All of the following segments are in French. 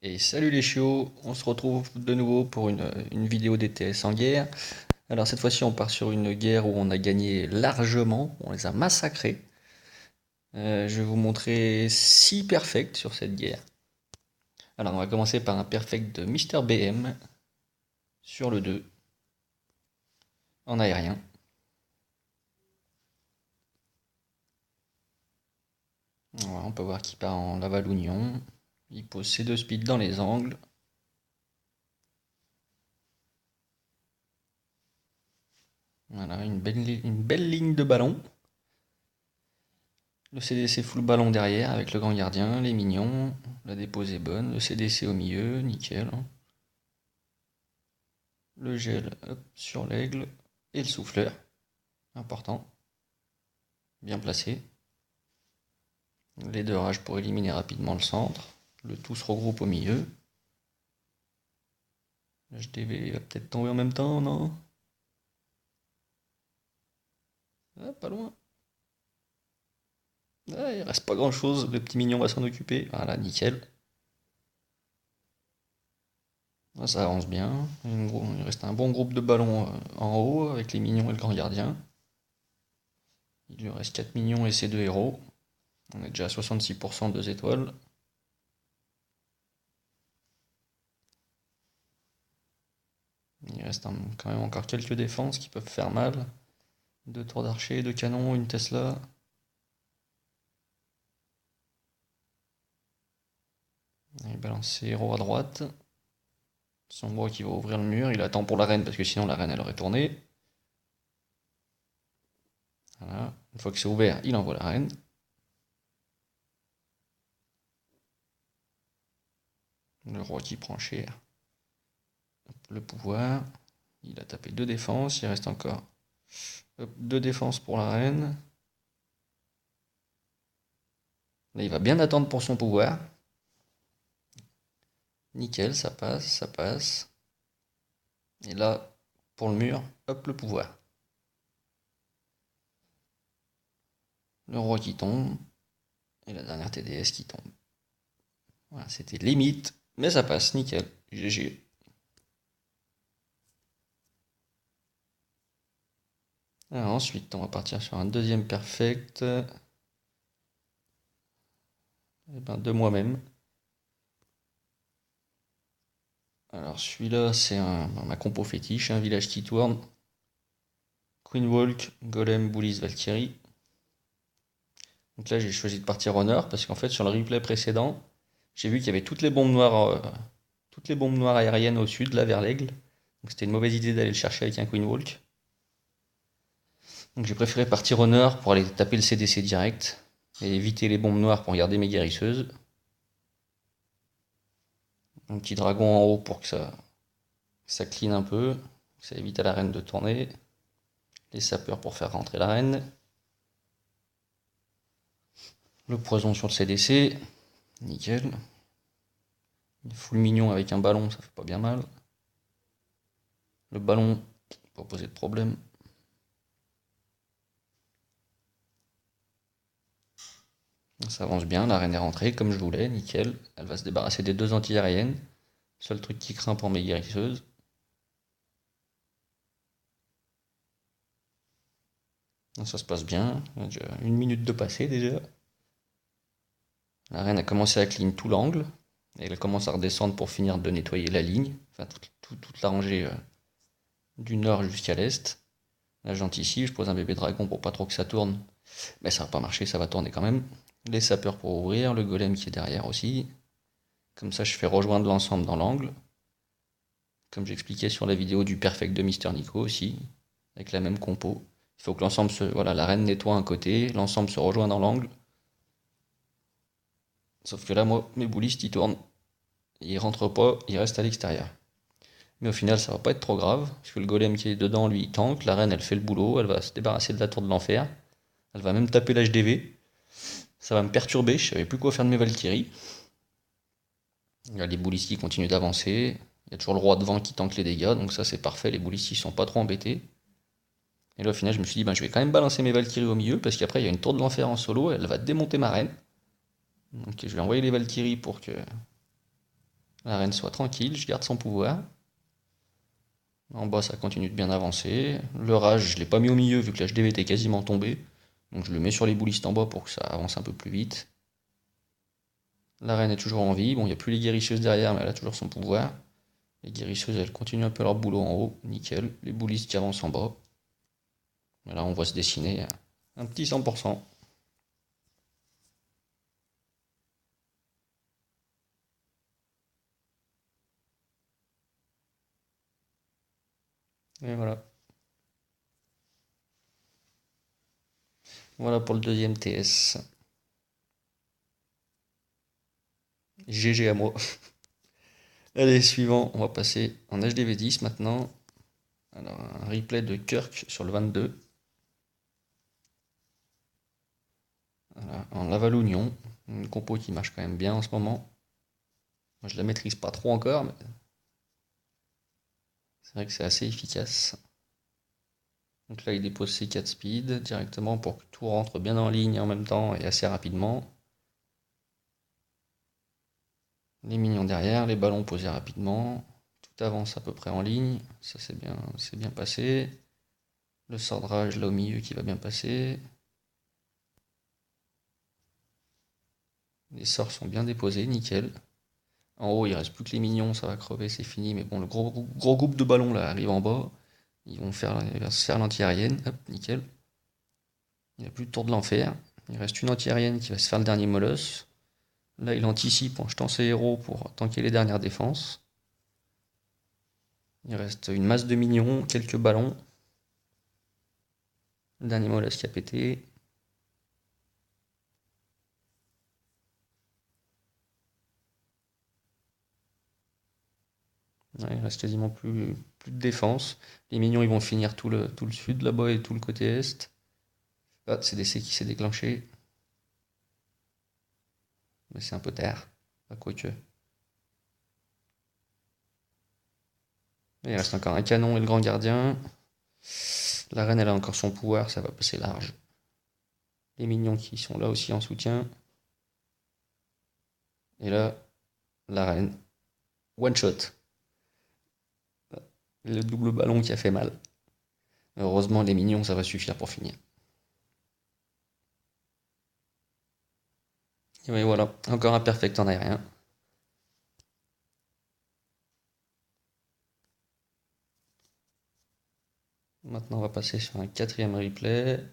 Et salut les chiots, on se retrouve de nouveau pour une vidéo DTS en guerre. Alors cette fois-ci on part sur une guerre où on a gagné largement, on les a massacrés. Je vais vous montrer 6 perfects sur cette guerre. Alors on va commencer par un perfect de Mister BM sur le 2 en aérien. Voilà, on peut voir qu'il part en Laval-Oignon. Il pose ses deux speeds dans les angles. Voilà, une belle ligne de ballon. Le CDC full ballon derrière avec le grand gardien, les mignons. La dépose est bonne, le CDC au milieu, nickel. Le gel hop, sur l'aigle et le souffleur. Important. Bien placé. Les deux rages pour éliminer rapidement le centre. Le tout se regroupe au milieu. HDV va peut-être tomber en même temps, non? Ah, pas loin. Ah, il reste pas grand chose, le petit mignon va s'en occuper. Voilà, nickel. Ah, ça avance bien. Il reste un bon groupe de ballons en haut avec les mignons et le grand gardien. Il lui reste 4 mignons et ses deux héros. On est déjà à 66% 2 étoiles. Il reste quand même encore quelques défenses qui peuvent faire mal. Deux tours d'archer, deux canons, une Tesla. Il balance ses héros à droite. Son bro qui va ouvrir le mur. Il attend pour la reine parce que sinon la reine elle aurait tourné. Voilà. Une fois que c'est ouvert, il envoie la reine. Le roi qui prend cher. Le pouvoir. Il a tapé deux défenses. Il reste encore deux défenses pour la reine. Là, il va bien attendre pour son pouvoir. Nickel, ça passe, ça passe. Et là, pour le mur, hop, le pouvoir. Le roi qui tombe. Et la dernière TDS qui tombe. Voilà, c'était limite, mais ça passe, nickel. GG. Alors ensuite, on va partir sur un deuxième perfect. De moi-même. Alors celui-là, c'est ma compo fétiche, un village qui tourne. Queen Walk, Golem, Bullis, Valkyrie. Donc là, j'ai choisi de partir honneur parce qu'en fait, sur le replay précédent, j'ai vu qu'il y avait toutes les bombes noires aériennes au sud, là vers l'aigle. Donc c'était une mauvaise idée d'aller le chercher avec un Queen Walk. Donc j'ai préféré partir honneur pour aller taper le CDC direct et éviter les bombes noires pour garder mes guérisseuses. Un petit dragon en haut pour que ça clean un peu, ça évite à la reine de tourner. Les sapeurs pour faire rentrer la reine. Le poison sur le CDC, nickel. Full mignon avec un ballon, ça fait pas bien mal. Le ballon, pas poser de problème. Ça avance bien, la reine est rentrée comme je voulais, nickel. Elle va se débarrasser des deux anti-aériennes. Seul truc qui craint pour mes guérisseuses. Ça se passe bien, il y a déjà une minute de passé déjà. La reine a commencé à clean tout l'angle. Et elle commence à redescendre pour finir de nettoyer la ligne. Enfin, toute la rangée du nord jusqu'à l'est. Là, j'anticipe, je pose un bébé dragon pour pas trop que ça tourne. Mais ça va pas marcher, ça va tourner quand même. Les sapeurs pour ouvrir, le golem qui est derrière aussi. Comme ça, je fais rejoindre l'ensemble dans l'angle. Comme j'expliquais sur la vidéo du perfect de Mister Nico aussi. Avec la même compo. Il faut que l'ensemble se. Voilà, la reine nettoie un côté, l'ensemble se rejoint dans l'angle. Sauf que là, moi, mes boulistes, ils tournent. Ils rentrent pas, ils restent à l'extérieur. Mais au final, ça va pas être trop grave, parce que le golem qui est dedans, lui, il tank. La reine, elle fait le boulot, elle va se débarrasser de la tour de l'enfer. Elle va même taper l'HDV. Ça va me perturber, je savais plus quoi faire de mes Valkyries. Là, les boulistes qui continuent d'avancer. Il y a toujours le roi devant qui tank les dégâts, donc ça c'est parfait, les boulistes ils sont pas trop embêtés. Et là au final je me suis dit ben, je vais quand même balancer mes Valkyries au milieu, parce qu'après il y a une tour de l'enfer en solo, elle va démonter ma reine. Donc je vais envoyer les Valkyries pour que La reine soit tranquille, je garde son pouvoir. En bas, ça continue de bien avancer. Le rage, je l'ai pas mis au milieu vu que l'HDV était quasiment tombé. Donc je le mets sur les boulistes en bas pour que ça avance un peu plus vite. La reine est toujours en vie. Bon, il n'y a plus les guérisseuses derrière, mais elle a toujours son pouvoir. Les guérisseuses, elles continuent un peu leur boulot en haut. Nickel. Les boulistes qui avancent en bas. Et là, on voit se dessiner un petit 100%. Et voilà. Voilà pour le deuxième TS. GG à moi. Allez, suivant, on va passer en HDV10 maintenant. Alors, un replay de Kirk sur le 22. Voilà, en Laval-Oignon. Une compo qui marche quand même bien en ce moment. Moi, je la maîtrise pas trop encore, mais c'est vrai que c'est assez efficace. Donc là, il dépose ses 4 speeds directement pour que tout rentre bien en ligne en même temps et assez rapidement. Les minions derrière, les ballons posés rapidement. Tout avance à peu près en ligne. Ça, c'est bien passé. Le sordrage là au milieu qui va bien passer. Les sorts sont bien déposés, nickel. En haut, il reste plus que les minions, ça va crever, c'est fini. Mais bon, le gros groupe de ballons là arrive en bas. Ils vont se faire l'anti-aérienne. Hop, nickel. Il n'y a plus de tour de l'enfer. Il reste une anti-aérienne qui va se faire le dernier molosse. Là, il anticipe en jetant ses héros pour tanker les dernières défenses. Il reste une masse de minions, quelques ballons. Le dernier molosse qui a pété. Ouais, il reste quasiment plus de défense. Les minions, ils vont finir tout le sud là-bas et tout le côté est. Ah, c'est DC qui s'est déclenché. Mais c'est un peu tard. Pas quoique. Il reste encore un canon et le grand gardien. La reine, elle a encore son pouvoir, ça va passer large. Les minions qui sont là aussi en soutien. Et là, la reine. One shot. Le double ballon qui a fait mal. Heureusement, les minions, ça va suffire pour finir. Et oui, voilà, encore un perfect en aérien. Maintenant, on va passer sur un quatrième replay.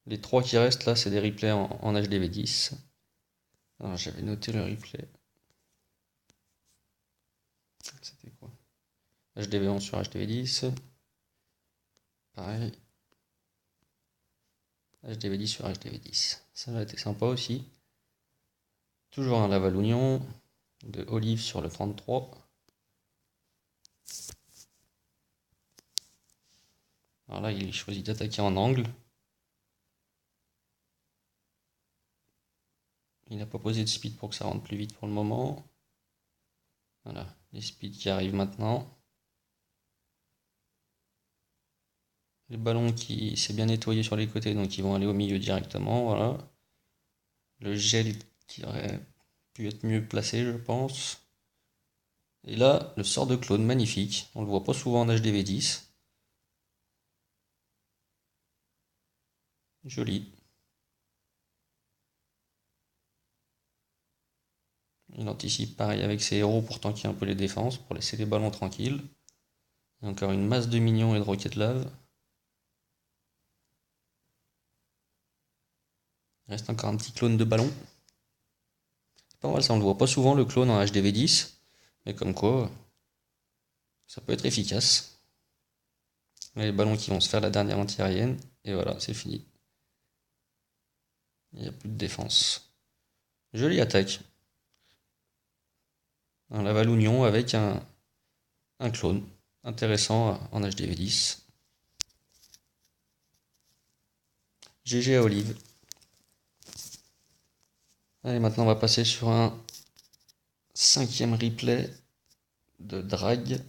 Les trois qui restent là, c'est des replays en HDV10. Alors, j'avais noté le replay. C'était quoi? HDV11 sur HDV10. Pareil. HDV10 sur HDV10. Ça a été sympa aussi. Toujours un Laval-Oignon de Olive sur le 33. Alors là, il choisit d'attaquer en angle. Il n'a pas posé de speed pour que ça rentre plus vite pour le moment. Voilà, les speeds qui arrivent maintenant. Les ballons qui s'est bien nettoyé sur les côtés, donc ils vont aller au milieu directement. Voilà. Le gel qui aurait pu être mieux placé, je pense. Et là, le sort de clone, magnifique. On le voit pas souvent en HDV10. Joli. Il anticipe pareil avec ses héros pour tanker un peu les défenses, pour laisser les ballons tranquilles. Il y a encore une masse de minions et de roquettes lave. Il reste encore un petit clone de ballon. C'est pas mal, ça on le voit pas souvent le clone en HDV10. Mais comme quoi, ça peut être efficace. Les ballons qui vont se faire la dernière anti-aérienne. Et voilà, c'est fini. Il n'y a plus de défense. Jolie attaque. Un Laval-Oignon avec un clone. Intéressant en HDV10. GG à Olive. Allez, maintenant on va passer sur un cinquième replay de drag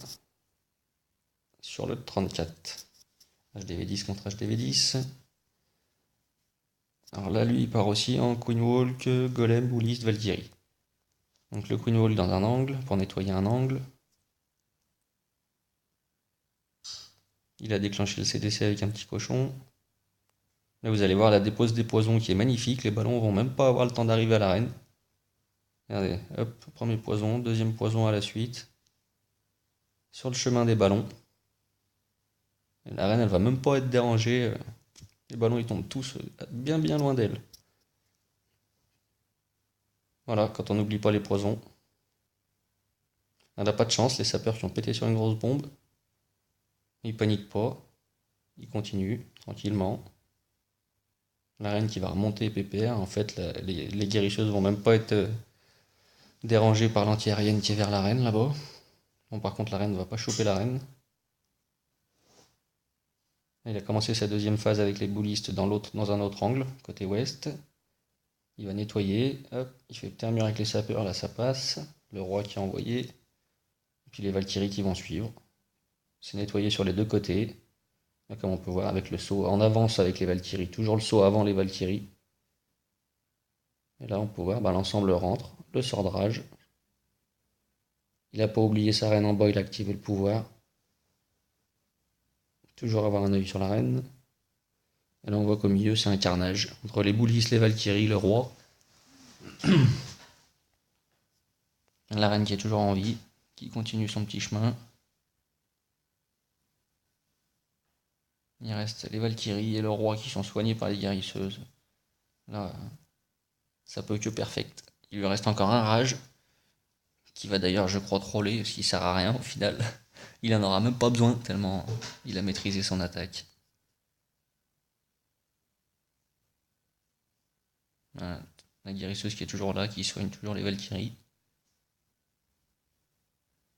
sur le 34. HDV10 contre HDV10. Alors là, lui, il part aussi en Queen Walk, Golem, Bouliste, Valkyrie. Donc le Queen Wall dans un angle, pour nettoyer un angle. Il a déclenché le CDC avec un petit cochon. Là vous allez voir la dépose des poisons qui est magnifique, les ballons vont même pas avoir le temps d'arriver à l'arène. Regardez, hop, premier poison, deuxième poison à la suite. Sur le chemin des ballons. Et la reine elle va même pas être dérangée. Les ballons ils tombent tous bien bien loin d'elle. Voilà, quand on n'oublie pas les poisons. Elle n'a pas de chance, les sapeurs qui ont pété sur une grosse bombe. Ils paniquent pas. Ils continuent tranquillement. La reine qui va remonter PPR. En fait, les guérisseuses vont même pas être dérangées par l'anti-aérienne qui est vers la reine là-bas. Bon, par contre, la reine ne va pas choper la reine. Il a commencé sa deuxième phase avec les boulistes dans un autre angle, côté ouest. Il va nettoyer. Hop, il fait petit mur avec les sapeurs, là ça passe. Le roi qui est envoyé. Et puis les Valkyries qui vont suivre. C'est nettoyé sur les deux côtés. Là, comme on peut voir avec le saut en avance avec les Valkyries. Toujours le saut avant les Valkyries. Et là on peut voir, l'ensemble rentre. Le sort de rage. Il n'a pas oublié sa reine en bas, il a activé le pouvoir. Toujours avoir un œil sur la reine. Et là on voit qu'au milieu c'est un carnage. Entre les boulistes, les Valkyries, le roi. La reine qui est toujours en vie, qui continue son petit chemin. Il reste les Valkyries et le roi qui sont soignés par les guérisseuses. Là, ça peut que perfect. Il lui reste encore un rage, qui va d'ailleurs, je crois, troller, parce qu'il sert à rien au final. Il en aura même pas besoin, tellement il a maîtrisé son attaque. Voilà. La guérisseuse qui est toujours là, qui soigne toujours les Valkyries.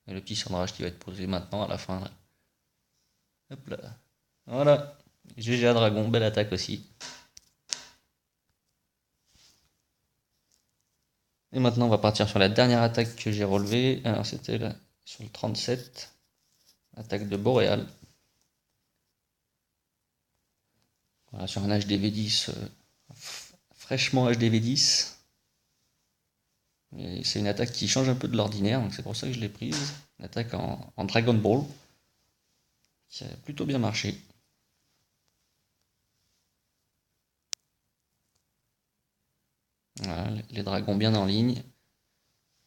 Et le petit sandrage qui va être posé maintenant à la fin. Là. Hop là. Voilà. GG à Dragon, belle attaque aussi. Et maintenant on va partir sur la dernière attaque que j'ai relevée. Alors c'était là sur le 37. Attaque de Boréal. Voilà, sur un HDV10. Fraîchement HDV10. C'est une attaque qui change un peu de l'ordinaire, donc c'est pour ça que je l'ai prise. Une attaque en Dragon Ball. Qui a plutôt bien marché. Voilà, les dragons bien en ligne.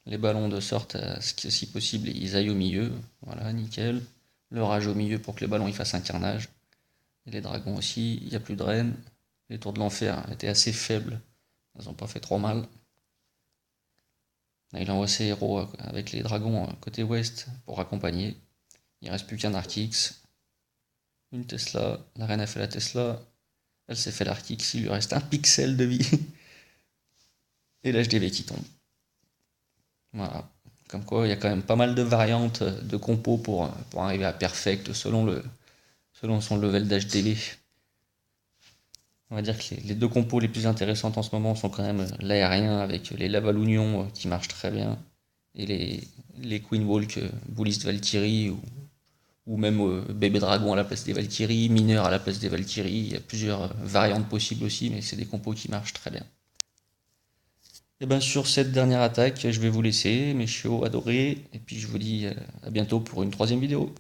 Les ballons de sorte à ce que si possible ils aillent au milieu. Voilà, nickel. Le rage au milieu pour que les ballons ils fassent un carnage. Et les dragons aussi, il n'y a plus de reine. Les tours de l'enfer étaient assez faibles. Elles n'ont pas fait trop mal. Là, il envoie ses héros avec les dragons côté ouest pour accompagner. Il reste plus qu'un Archix. Une Tesla. La reine a fait la Tesla. Elle s'est fait l'Archix. Il lui reste un pixel de vie. Et l'HDV qui tombe. Voilà. Comme quoi, il y a quand même pas mal de variantes de compos pour arriver à perfect selon son level d'HDV. On va dire que les deux compos les plus intéressantes en ce moment sont quand même l'aérien avec les Lavalunion qui marchent très bien et les Queen Walk, Bullist Valkyrie ou même Bébé Dragon à la place des Valkyries, Mineur à la place des Valkyries. Il y a plusieurs variantes possibles aussi, mais c'est des compos qui marchent très bien. Et bien sur cette dernière attaque, je vais vous laisser, mes chiots adorés, et puis je vous dis à bientôt pour une troisième vidéo.